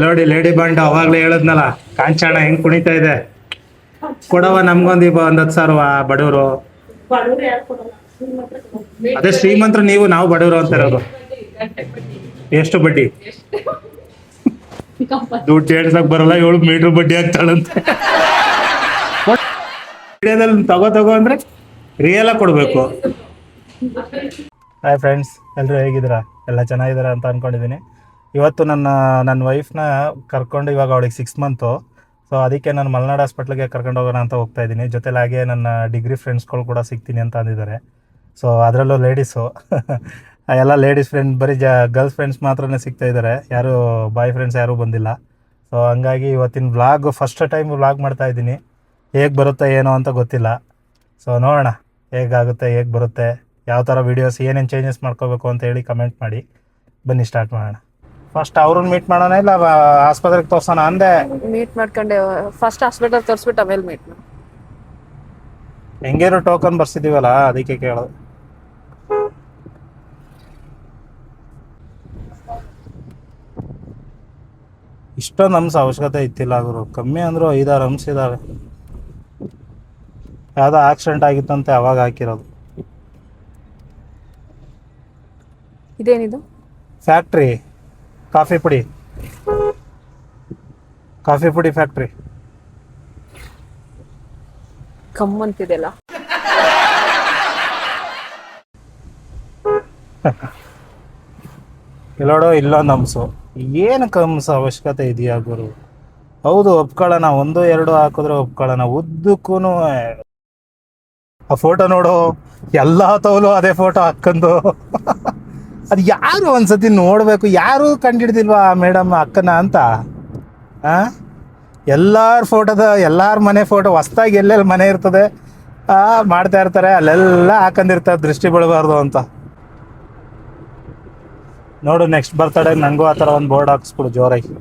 ನೋಡಿ ಲೇಡಿ ಬಂಡ್ ಅವಾಗ್ಲೇ ಹೇಳದ್ನಲ್ಲ, ಕಾಂಚಾಣ ಹೆಂಗ್ ಕುಣಿತಾ ಇದೆ. ಕೊಡವ ನಮ್ಗೊಂದು ಒಂದ್ 10,000 ಬಡವರು. ಅದೇ ಶ್ರೀಮಂತರು ನೀವು, ನಾವು ಬಡವರು ಅಂತ ಇರೋದು. ಎಷ್ಟು ಬಡ್ಡಿ? ದುಡ್ಡು ಎಡ್ಸಕ್ ಬರಲ್ಲ, 7 ಮೀಟರ್ ಬಡ್ಡಿ ಆಗ್ತಾಳಂತೆ. ತಗೋ ಅಂದ್ರೆ ರಿಯಲ್ ಆಗಿ ಕೊಡ್ಬೇಕು. ಹಾಯ್ ಫ್ರೆಂಡ್ಸ್, ಎಲ್ಲರೂ ಹೇಗಿದ್ದೀರಾ? ಎಲ್ಲ ಚೆನ್ನಾಗಿದ್ದೀರಾ ಅಂತ ಅಂದ್ಕೊಂಡಿದ್ದೀನಿ. ಇವತ್ತು ನನ್ನ ವೈಫ್ನ ಕರ್ಕೊಂಡು, ಇವಾಗ ಅವಳಿಗೆ 6 ಮಂತು. ಸೊ ಅದಕ್ಕೆ ನಾನು ಮಲ್ನಾಡ್ ಹಾಸ್ಪಿಟ್ಲಿಗೆ ಕರ್ಕೊಂಡು ಹೋಗೋಣ ಅಂತ ಹೋಗ್ತಾ ಇದ್ದೀನಿ. ಜೊತೆಲಿ ಹಾಗೆ ನನ್ನ ಡಿಗ್ರಿ ಫ್ರೆಂಡ್ಸ್ಗಳು ಕೂಡ ಸಿಗ್ತೀನಿ ಅಂತ ಅಂದಿದ್ದಾರೆ. ಸೊ ಅದರಲ್ಲೂ ಲೇಡೀಸು ಎಲ್ಲ ಲೇಡೀಸ್ ಫ್ರೆಂಡ್, ಬರೀ ಗರ್ಲ್ಸ್ ಫ್ರೆಂಡ್ಸ್ ಮಾತ್ರನೇ ಸಿಗ್ತಾ ಇದ್ದಾರೆ, ಯಾರು ಬಾಯ್ ಫ್ರೆಂಡ್ಸ್ ಯಾರೂ ಬಂದಿಲ್ಲ. ಸೊ ಹಂಗಾಗಿ ಇವತ್ತಿನ ವ್ಲಾಗ್ ಫಸ್ಟ್ ಟೈಮ್ ವ್ಲಾಗ್ ಮಾಡ್ತಾ ಇದ್ದೀನಿ. ಹೇಗೆ ಬರುತ್ತೆ ಏನೋ ಅಂತ ಗೊತ್ತಿಲ್ಲ. ಸೊ ನೋಡೋಣ ಹೇಗಾಗುತ್ತೆ, ಹೇಗೆ ಬರುತ್ತೆ, ಯಾವ ಥರ ವೀಡಿಯೋಸ್, ಏನೇನು ಚೇಂಜಸ್ ಮಾಡ್ಕೋಬೇಕು ಅಂತ ಹೇಳಿ ಕಮೆಂಟ್ ಮಾಡಿ. ಬನ್ನಿ ಸ್ಟಾರ್ಟ್ ಮಾಡೋಣ. ಫಸ್ಟ್ ಅವ್ರನ್ನ ಮೀಟ್ ಮಾಡೋಣ ಇಲ್ಲ ಆಸ್ಪತ್ರೆಗೆ ತೋರ್ಸೋಣ ಅಂದೆ. ಮೀಟ್ ಮಾಡ್ಕೊಂಡೆ ಫಸ್ಟ್ ಹಾಸ್ಪಿಟಲ್ ತೋರಿಸ್ಬಿಟ್ಟು ಆಮೇಲೆ ಮೀಟ್ ಮಾಡಿ. ಹೆಂಗೇನು ಟೋಕನ್ ಬರ್ಸಿದೀವಲ್ಲ, ಅದಕ್ಕೆ ಕೇಳೋದು. ಇಷ್ಟೊಂದು ಅಂಶ ಅವಶ್ಯಕತೆ ಇತ್ತಿಲ್ಲ ಗುರು, ಕಮ್ಮಿ ಅಂದರೂ 5-6 ಅಂಶ ಇದ್ದಾವೆ. ಯಾವುದೋ ಆಕ್ಸಿಡೆಂಟ್ ಆಗಿತ್ತಂತೆ, ಅವಾಗ ಹಾಕಿರೋದು. ಇದೇನಿದು? ಫ್ಯಾಕ್ಟ್ರಿ ಕಾಫಿ ಪುಡಿ ಫ್ಯಾಕ್ಟ್ರಿ. ಕಮ್ಮಂತಿದೆಲ್ಲ. ಇಲ್ಲೋಡು, ಇಲ್ಲೊಂದು ಅಂಶು. ಏನಕ್ಕೆ ಅಂಶ ಅವಶ್ಯಕತೆ ಇದೆಯಾ ಗುರು? ಹೌದು, ಒಪ್ಕೊಳ್ಳೋಣ, 1-2 ಹಾಕಿದ್ರೆ ಒಪ್ಕೊಳ್ಳೋಣ. ಉದ್ದಕ್ಕೂ ಆ ಫೋಟೋ ನೋಡು, ಎಲ್ಲ ತೋಲು ಅದೇ ಫೋಟೋ ಹಾಕೊಂಡು. ಅದು ಯಾರು ಒಂದ್ಸತಿ ನೋಡಬೇಕು. ಯಾರು ಕಂಡಿಡ್ದಿಲ್ವಾ ಮೇಡಮ್ ಅಕ್ಕನ ಅಂತ? ಎಲ್ಲರ ಫೋಟೋದ, ಎಲ್ಲರ ಮನೆ ಫೋಟೋ ಹೊಸ್ದಾಗಿ ಎಲ್ಲೆಲ್ಲಿ ಮನೆ ಇರ್ತದೆ ಮಾಡ್ತಾ ಇರ್ತಾರೆ, ಅಲ್ಲೆಲ್ಲ ಹಾಕೊಂಡಿರ್ತಾರೆ ದೃಷ್ಟಿ ಬೀಳಬಾರ್ದು ಅಂತ. ನೋಡು, ನೆಕ್ಸ್ಟ್ ಬರ್ತಡೇ ನನಗೂ ಆ ಥರ ಒಂದು ಬೋರ್ಡ್ ಹಾಕಿಸ್ಬಿಡು ಜೋರಾಗಿ,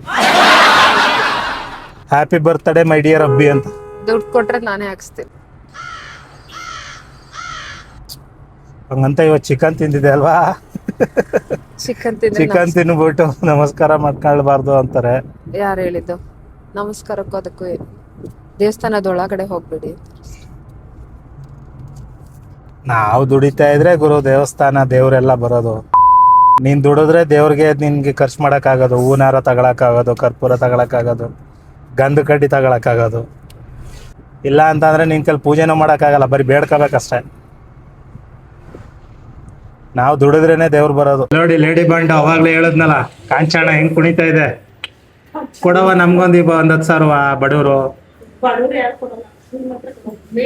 ಹ್ಯಾಪಿ ಬರ್ತ್ಡೇ ಮೈ ಡಿಯರ್ ಅಬ್ಬಿ ಅಂತ. ದುಡ್ಡು ಕೊಟ್ರೆ ನಾನೇ ಹಾಕ್ಸ್ತೀನಿ. ಹಂಗಂತ ಇವತ್ತು ಚಿಕನ್ ತಿಂದಿದೆ ಅಲ್ವಾ? ಚಿಕನ್ ತಿನ್ಬಿಟ್ಟು ನಮಸ್ಕಾರ ಮಾಡ್ಕೊಳ್ಬಾರ್ದು ಅಂತಾರೆ. ಯಾರು ಹೇಳಿದ್ದು? ನಮಸ್ಕಾರಕ್ಕೂ ಅದಕ್ಕೂ ದೇವಸ್ಥಾನದ ಒಳಗಡೆ ಹೋಗ್ಬೇಡಿ. ನಾವು ದುಡಿತಾ ಇದ್ರೆ ಗುರು ದೇವಸ್ಥಾನ ದೇವರೆಲ್ಲ ಬರೋದು. ನೀನ್ ದುಡಿದ್ರೆ ದೇವ್ರಿಗೆ ನಿನ್ಗೆ ಖರ್ಚು ಮಾಡೋಕ್ಕಾಗೋದು, ಹೂನಾರ ತಗೊಳಕ್ಕಾಗೋದು, ಕರ್ಪೂರ ತಗೊಳಕ್ಕಾಗೋದು, ಗಂಧ ಕಡ್ಡಿ ತಗೊಳಕ್ಕಾಗೋದು. ಇಲ್ಲ ಅಂತಂದ್ರೆ ನಿನ್ ಕೈಲಿ ಪೂಜೆನೂ ಮಾಡೋಕ್ಕಾಗಲ್ಲ, ಬರೀ ಬೇಡ್ಕೋಬೇಕಷ್ಟೇ. ನಾವು ದುಡಿದ್ರೇನೆ ದೇವ್ರು ಬರೋದು. ನೋಡಿ ಲೇಡಿ ಬಂಡ್ ಅವಾಗ್ಲೇ ಹೇಳದ್ನಲ್ಲ, ಕಾಂಚಾಣ ಹೆಂಗ್ ಕುಣಿತಾ ಇದೆ. ಕೊಡವ ನಮ್ಗೊಂದು ಒಂದ್ 10,000 ಬಡವರು.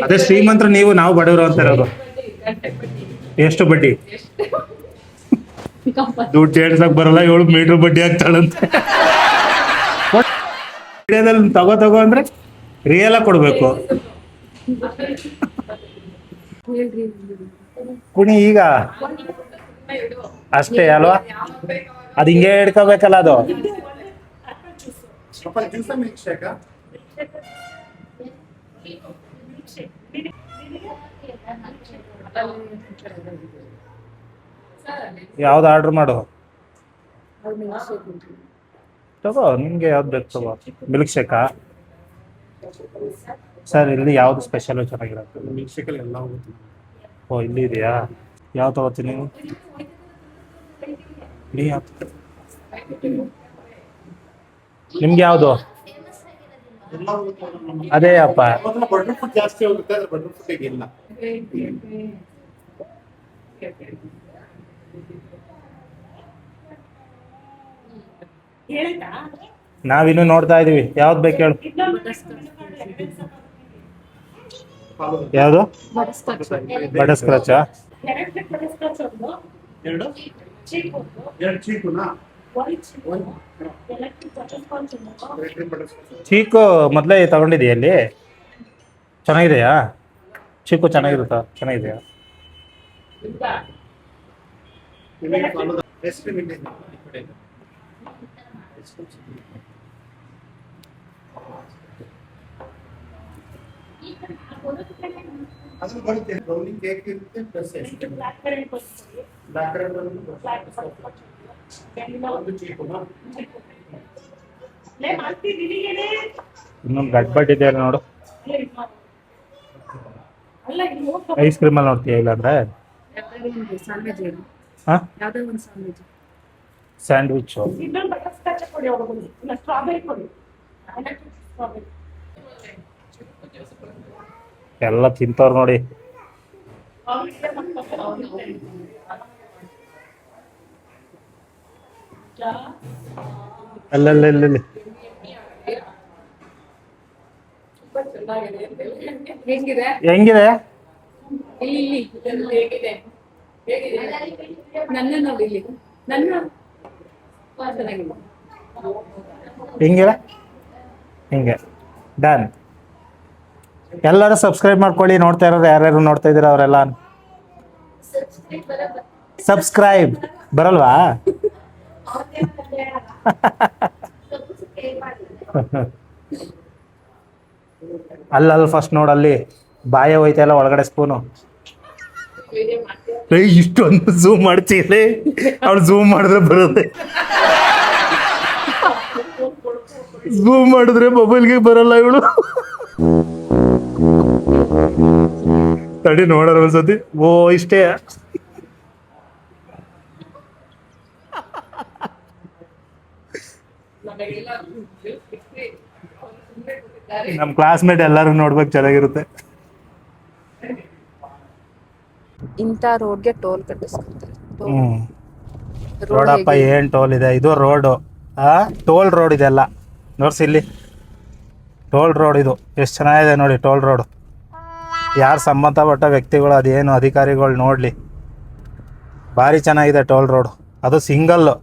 ಅದೇ ಶ್ರೀಮಂತರು ನೀವು, ನಾವು ಬಡವರು ಅಂತ ಇರೋದು. ಎಷ್ಟು ಬಡ್ಡಿ? ದುಡ್ಡು ಎಡ್ಸಕ್ ಬರಲ್ಲ, 7 ಮೀಟರ್ ಬಡ್ಡಿ ಆಗ್ತಾಳಂತೆ. ತಗೋ ಅಂದ್ರೆ ರಿಯಲ್ ಆಗಿ ಕೊಡ್ಬೇಕು. ಕುಣಿ ಈಗ ಅಷ್ಟೇ ಅಲ್ವಾ? ಅದು ಹಿಂಗೆ ಹಿಡ್ಕೋಬೇಕಲ್ಲ ಅದು. ಯಾವ್ದು ಆರ್ಡರ್ ಮಾಡು, ತಗೋ, ನಿಮ್ಗೆ ಯಾವ್ದು ಬೇಕು ತಗೋ. ಮಿಲ್ಕ್ ಶೇಕಾ? ಸರ್ ಇಲ್ಲಿ ಯಾವ್ದು ಸ್ಪೆಷಲ್ ಚೆನ್ನಾಗಿರುತ್ತೆ? ಮಿಲ್ಕ್ ಶೇಕಲ್ಲಿ ಎಲ್ಲ ಹೋಗುತ್ತೆ. ಓ, ಇಲ್ಲಿ ಇದೆಯಾ? ಯಾವ ತಗೋತೀನಿ? ನಿಮ್ಗೆ ಯಾವುದು? ಅದೇ ಅಪ್ಪ, ಬಟರ್ ಫುಡ್ ಜಾಸ್ತಿ ಹೋಗುತ್ತೆ, ಬಟರ್ ಫುಡ್ ಇಲ್ಲ. ನಾವಿನ್ನು ನೋಡ್ತಾ ಇದೀವಿ, ಯಾವ್ದು ಬೇಕು ಹೇಳು. ಯಾವುದು? ಬಟರ್ ಸ್ಕ್ರಾಚಾ? ಚೀಕು ಮೊದಲೇ ತಗೊಂಡಿದೆಯಾ? ಅಲ್ಲಿ ಚೆನ್ನಾಗಿದೆಯಾ ಚೀಕು? ಚೆನ್ನಾಗಿರುತ್ತಾ? ಚೆನ್ನಾಗಿದೆಯಾ? ಅದ್ರ ಬರುತ್ತೆ ಬ್ರೌನಿ ಕೇಕ್ ಇರುತ್ತೆ ಪ್ಲಸ್ ಬ್ಲಾಕ್ ಕರೆಂಟ್ ಬರುತ್ತೆ ಬ್ಲಾಕ್ ಕರೆಂಟ್ ಒಂದು ಚೀಕುನಾ ಇನ್ನೊಂದು ಗಡ್ಬಡ್ ಇದೆ ನೋಡು. ಐಸ್ ಕ್ರೀಮಲ್ಲಿ ನೋಡ್ತೀಯ ಇಲ್ಲಾಂದ್ರೆ ಹಾಂ ಸ್ಯಾಂಡ್ವಿಚ್ಚು ಎಲ್ಲ ತಿಂತವ್ರು ನೋಡಿ. ಅಲ್ಲಲ್ಲಿ ಹೆಂಗಿದೆ? ಹಿಂಗೆ ಹಿಂಗೆ ಡನ್. ಎಲ್ಲರೂ ಸಬ್ಸ್ಕ್ರೈಬ್ ಮಾಡ್ಕೊಳ್ಳಿ. ನೋಡ್ತಾ ಇರೋರು ಯಾರ್ಯಾರು ನೋಡ್ತಾ ಇದ್ದೀರಾ ಅವರೆಲ್ಲ ಸಬ್ಸ್ಕ್ರೈಬ್ ಬರಲ್ವಾ? ಅಲ್ಲಲ್ಲಿ ಫಸ್ಟ್ ನೋಡಲ್ಲಿ ಬಾಯ ಹೋಯ್ತಲ್ಲ ಒಳಗಡೆ ಸ್ಪೂನು. ಇಷ್ಟೊಂದು ಝೂಮ್ ಮಾಡ್ತೀರಿ, ಅವಳು ಝೂಮ್ ಮಾಡಿದ್ರೆ ಬರುತ್ತೆ, ಝೂಮ್ ಮಾಡಿದ್ರೆ ಮೊಬೈಲ್ಗೆ ಬರಲ್ಲ ಇವಳು. ತಡಿ ನೋಡೋಣ ಒಂದ್ಸತಿ. ಓ ಇಷ್ಟೇ. ನಮ್ಮ ಕ್ಲಾಸ್ಮೇಟ್ ಎಲ್ಲರೂ ನೋಡ್ಬೇಕು, ಚೆನ್ನಾಗಿರುತ್ತೆ. ಇಂಥ ರೋಡ್ಗೆ ಟೋಲ್ ಕಟ್ಟಿಸ್ಕೊತಾರೆ. ರೋಡಪ್ಪ ಏನ್ ಟೋಲ್ ಇದೆ? ಇದು ರೋಡು, ಟೋಲ್ ರೋಡ್ ಇದೆಲ್ಲ ನೋಡ್ಸಿ ಇಲ್ಲಿ. ಟೋಲ್ ರೋಡ್ ಇದು ಎಷ್ಟು ಚೆನ್ನಾಗಿದೆ ನೋಡಿ. ಟೋಲ್ ರೋಡ್ ಯಾರು ಸಂಬಂಧಪಟ್ಟ ವ್ಯಕ್ತಿಗಳು ಅದೇನು ಅಧಿಕಾರಿಗಳು ನೋಡಲಿ, ಭಾರಿ ಚೆನ್ನಾಗಿದೆ ಟೋಲ್ ರೋಡ್. ಅದು ಸಿಂಗಲ್ಲು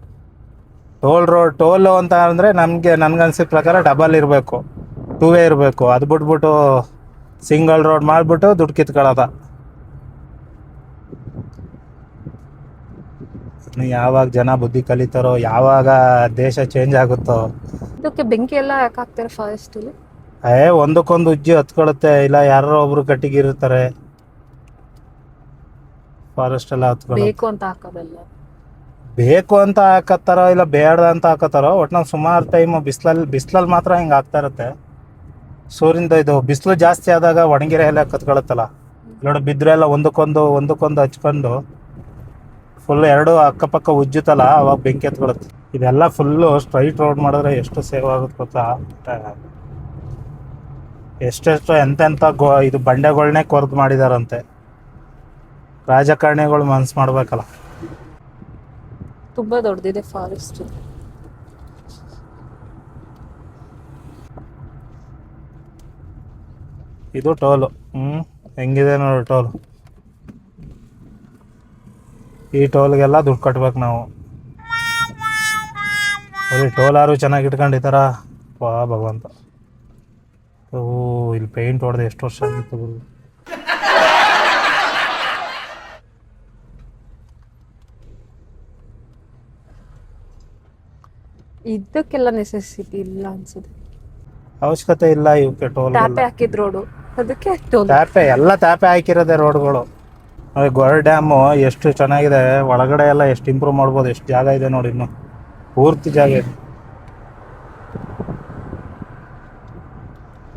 ಟೋಲ್ ರೋಡ್. ಟೋಲು ಅಂತ ಅಂದರೆ ನನಗನ್ಸಿದ ಪ್ರಕಾರ ಡಬಲ್ ಇರಬೇಕು, 2 ವೇ ಇರಬೇಕು. ಅದು ಬಿಟ್ಬಿಟ್ಟು ಸಿಂಗಲ್ ರೋಡ್ ಮಾಡಿಬಿಟ್ಟು ದುಡ್ಡು ಕಿತ್ಕೊಳ್ಳೋದ. ಯಾವಾಗ ಜನ ಬುದ್ಧಿ ಕಲಿತಾರೋ, ಯಾವಾಗ ದೇಶ ಚೇಂಜ್ ಆಗುತ್ತೋ. ಇದಕ್ಕೆ ಬೆಂಕಿ ಎಲ್ಲ ಯಾಕೆ ಹಾಕ್ತಾರೆ ಫಾರೆಸ್ಟ್ ಅಲ್ಲಿ? ಒಂದಕ್ಕೊಂದು ಉಜ್ಜಿ ಹತ್ಕೊಳುತ್ತೆ, ಇಲ್ಲ ಯಾರೋ ಒಬ್ರು ಕಟ್ಟಿಗಿರ್ತಾರೆ, ಫಾರೆಸ್ಟ್ ಎಲ್ಲ ಹತ್ಕೊಳ್ಳೋ. ಬೇಕು ಅಂತ ಹಾಕೋದಲ್ಲ, ಬೇಕು ಅಂತ ಹಾಕತ್ತಾರೋ ಇಲ್ಲ ಬೇಡ ಅಂತ ಹಾಕತ್ತಾರೋ. ಒಟ್ನಲ್ಲಿ ಸುಮಾರು ಟೈಮ್ ಬಿಸಿಲಲ್ಲಿ ಮಾತ್ರ ಹಿಂಗೆ ಆಗ್ತಾ ಇರುತ್ತೆ. ಸೂರ್ಯನ ಇದು ಬಿಸಿಲು ಜಾಸ್ತಿ ಆದಾಗ ಒಣಗಿರ ಎಲ್ಲ ಕತ್ಕೊಳತ್ತಲ್ಲ ನೋಡಿ, ಬಿದ್ರೆ ಎಲ್ಲ ಒಂದಕ್ಕೊಂದು ಹಚ್ಕೊಂಡು ಫುಲ್ ಎರಡು ಅಕ್ಕಪಕ್ಕ ಉಜ್ಜುತ್ತಲ್ಲ, ಅವಾಗ ಬೆಂಕಿ ಹತ್ಕೊಳುತ್ತೆ. ಇದೆಲ್ಲ ಫುಲ್ಲು ಸ್ಟ್ರೈಟ್ ರೋಡ್ ಮಾಡಿದ್ರೆ ಎಷ್ಟು ಸೇವ್ ಆಗುತ್ತೆ ಗೊತ್ತಾ? ಎಷ್ಟೆಷ್ಟು ಎಂತೆಂಥ ಇದು ಬಂಡೆಗಳನ್ನೇ ಕೊರ್ದು ಮಾಡಿದಾರಂತೆ. ರಾಜಕಾರಣಿಗಳು ಮನ್ಸು ಮಾಡ್ಬೇಕಲ್ಲ. ತುಂಬಾ ದೊಡ್ಡದಿದೆ ಫಾರೆಸ್ಟ್. ಇದು ಟೋಲು. ಹೆಂಗಿದೆ ನೋಡಿ ಟೋಲ್. ಈ ಟೋಲ್ಗೆಲ್ಲ ದುಡ್ಡು ಕಟ್ಬೇಕು ನಾವು. ಟೋಲಾರು ಚೆನ್ನಾಗಿ ಇಟ್ಕೊಂಡಿದ್ದಾರ ವಾ ಭಗವಂತ. ಓ ಇಲ್ಲಿ ಪೇಂಟ್ ಹೊಡೆದು ಎಷ್ಟು ವರ್ಷ ಆಗಿತ್ತು ಗುರು. ಇದಕ್ಕೆಲ್ಲ ನೆಸೆಸಿಟಿ ಇಲ್ಲ ಅನ್ಸುತ್ತೆ. ಅವಶ್ಯಕತೆ ಇಲ್ಲ ಇವಕ್ಕೆ ಟೋಲ್. ಟ್ಯಾಪೆ ಹಾಕಿದ್ ರೋಡು, ಅದಕ್ಕೆ ಟೋಲ್. ಟ್ಯಾಪೆ ಎಲ್ಲ ಟ್ಯಾಪೆ ಹಾಕಿರೋದೆ ರೋಡ್ಗಳು. ಗೋರ್ ಡ್ಯಾಮು ಎಷ್ಟು ಚೆನ್ನಾಗಿದೆ, ಒಳಗಡೆ ಎಲ್ಲ ಎಷ್ಟು ಇಂಪ್ರೂವ್ ಮಾಡ್ಬೋದು. ಎಷ್ಟು ಜಾಗ ಇದೆ ನೋಡಿ, ಇನ್ನು ಪೂರ್ತಿ ಜಾಗ ಇದೆ.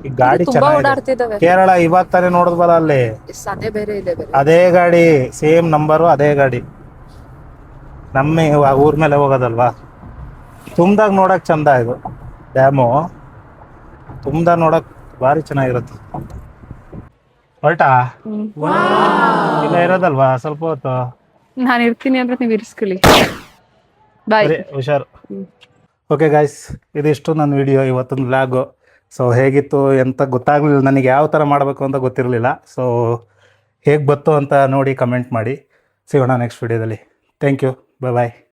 ಈ ಗಾಡಿ ತುಂಬಾ ಚೆನ್ನಾಗಿದೆ. ಓಡಾಡ್ತಿದಾವೆ. ಕೇರಳ ಇವಾಗ ತಾನೇ ನೋಡಿದ್ವಲ್ಲ ಅಲ್ಲಿ, ಅದೇ ಬೇರೆ ಇದೆ ಬೇರೆ. ಅದೇ ಗಾಡಿ, ಸೇಮ್ ನಂಬರು, ಅದೇ ಗಾಡಿ. ನಮ್ಮ ಊರ್ ಮೇಲೆ ಹೋಗೋದಲ್ವಾ. ತುಂಬ್ದಾಗ ನೋಡಕ್ ಚಂದ ಇದು ಡ್ಯಾಮು. ತುಂಬ್ದಾಗ ನೋಡಕ್ ಭಾರಿ ಚೆನ್ನಾಗಿರುತ್ತೆ. ಹೊರಟಾ ಇಲ್ಲ ಇರೋದಲ್ವಾ ಸ್ವಲ್ಪ ಹೊತ್ತು. ನಾನು ಇರ್ತೀನಿ ಅಂದ್ರೆ ನೀವು ಇರಿಸ್ಕೊಳ್ಳಿ. ಬಾಯ್, ಹುಷಾರು. ಓಕೆ ಗಾಯ್ಸ್, ಇದಿಷ್ಟು ನನ್ನ ವಿಡಿಯೋ, ಇವತ್ತೊಂದು ವ್ಲಾಗು. ಸೊ ಹೇಗಿತ್ತು ಅಂತ ಗೊತ್ತಾಗಲಿಲ್ಲ ನನಗೆ, ಯಾವ ಥರ ಮಾಡಬೇಕು ಅಂತ ಗೊತ್ತಿರಲಿಲ್ಲ. ಸೊ ಹೇಗೆ ಬತ್ತು ಅಂತ ನೋಡಿ ಕಮೆಂಟ್ ಮಾಡಿ. ಸಿಗೋಣ ನೆಕ್ಸ್ಟ್ ವಿಡಿಯೋದಲ್ಲಿ. Thank you, bye.